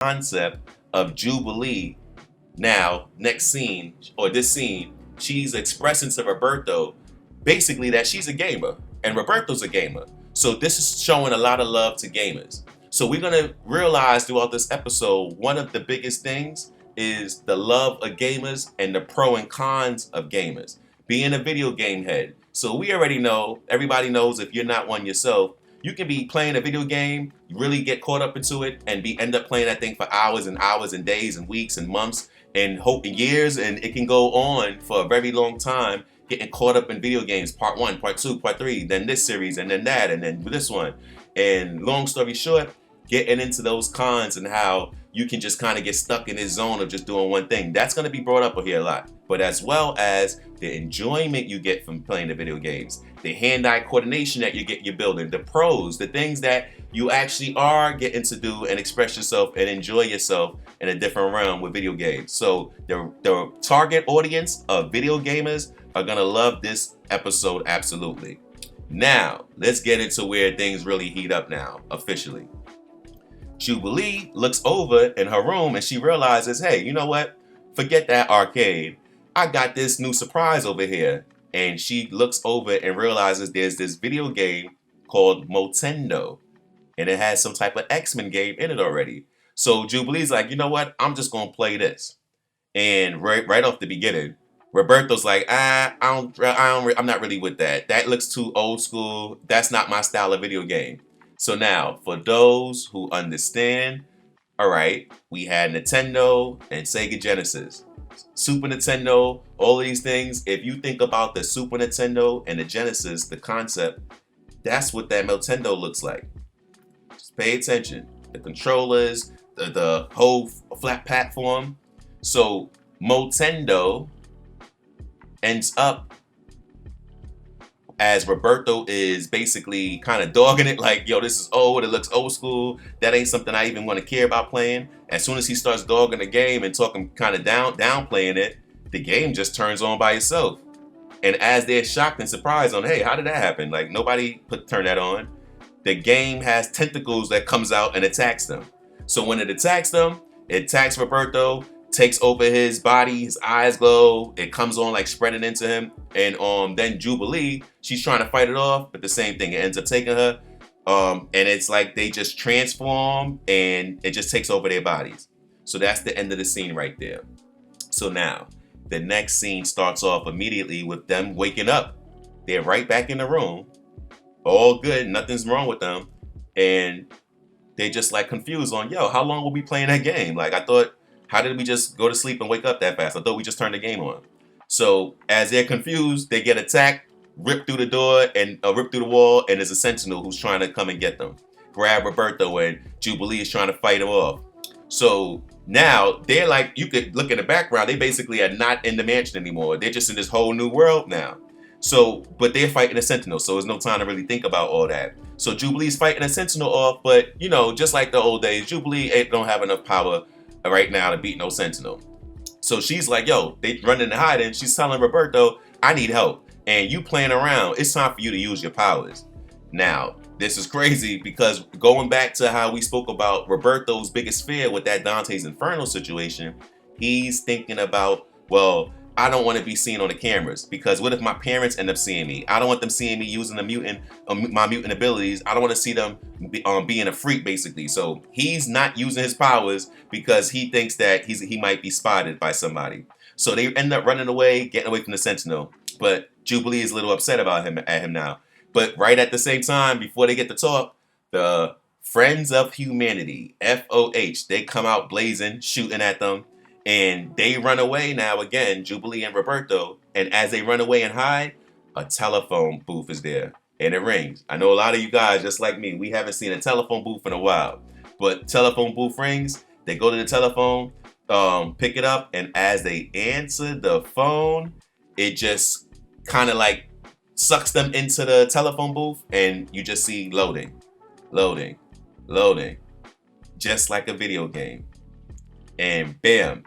concept of Jubilee. Now, next scene, or this scene, she's expressing to Roberto basically that she's a gamer and Roberto's a gamer. So this is showing a lot of love to gamers. So we're gonna realize throughout this episode, one of the biggest things is the love of gamers and the pro and cons of gamers. Being a video game head. So we already know, everybody knows if you're not one yourself, you can be playing a video game, really get caught up into it, and end up playing that thing for hours and hours and days and weeks and months and years, and it can go on for a very long time, getting caught up in video games, part 1, part 2, part 3, then this series, and then that, and then this one. And long story short, getting into those cons and how you can just kind of get stuck in this zone of just doing one thing. That's going to be brought up here a lot. But as well as the enjoyment you get from playing the video games, the hand-eye coordination that you're building, the pros, the things that you actually are getting to do and express yourself and enjoy yourself in a different realm with video games. So the target audience of video gamers are going to love this episode absolutely. Now, let's get into where things really heat up now, officially. Jubilee looks over in her room and she realizes, hey, you know what? Forget that arcade. I got this new surprise over here. And she looks over and realizes there's this video game called Motendo. And it has some type of X-Men game in it already. So Jubilee's like, you know what? I'm just going to play this. And right off the beginning, Roberto's like, I'm not really with that. That looks too old school. That's not my style of video game. So now, for those who understand, all right, we had Nintendo and Sega Genesis. Super Nintendo, all of these things, if you think about the Super Nintendo and the Genesis, the concept, that's what that Motendo looks like. Just pay attention. The controllers, the whole flat platform. So Motendo ends up as Roberto is basically kind of dogging it like, yo, this is old, it looks old school, that ain't something I even want to care about playing. As soon as he starts dogging the game and talking kind of downplaying it, the game just turns on by itself. And as they're shocked and surprised on, hey, how did that happen? Like, nobody turn that on. The game has tentacles that comes out and attacks them. So when it attacks them, it attacks Roberto, takes over his body, his eyes glow, it comes on like spreading into him. And then Jubilee, she's trying to fight it off, but the same thing, it ends up taking her. And it's like they just transform and it just takes over their bodies. So that's the end of the scene right there. So now, the next scene starts off immediately with them waking up. They're right back in the room. All good, nothing's wrong with them. And they just like confused on, yo, how long will we playing that game? Like, I thought, how did we just go to sleep and wake up that fast? I thought we just turned the game on. So as they're confused, they get attacked, rip through the door and rip through the wall, and there's a sentinel who's trying to come and get them. Grab Roberto, and Jubilee is trying to fight him off. So now they're like, you could look in the background, they basically are not in the mansion anymore. They're just in this whole new world now. So, but they're fighting a sentinel, so there's no time to really think about all that. So Jubilee's fighting a sentinel off, but you know, just like the old days, Jubilee don't have enough power right now to beat no sentinel. So she's like, yo, they running and hiding. She's telling Roberto, I need help. And you playing around, it's time for you to use your powers. Now, this is crazy because going back to how we spoke about Roberto's biggest fear with that Dante's Inferno situation, he's thinking about, well, I don't want to be seen on the cameras because what if my parents end up seeing me? I don't want them seeing me using my mutant abilities. I don't want to see them being a freak, basically. So he's not using his powers because he thinks that he might be spotted by somebody. So they end up running away, getting away from the Sentinel. But Jubilee is a little upset about him now. But right at the same time, before they get to talk, the Friends of Humanity, FOH, they come out blazing, shooting at them. And they run away now again, Jubilee and Roberto. And as they run away and hide, a telephone booth is there. And it rings. I know a lot of you guys, just like me, we haven't seen a telephone booth in a while. But telephone booth rings. They go to the telephone, pick it up. And as they answer the phone, it just kind of like sucks them into the telephone booth. And you just see loading, loading, loading. Just like a video game. And bam,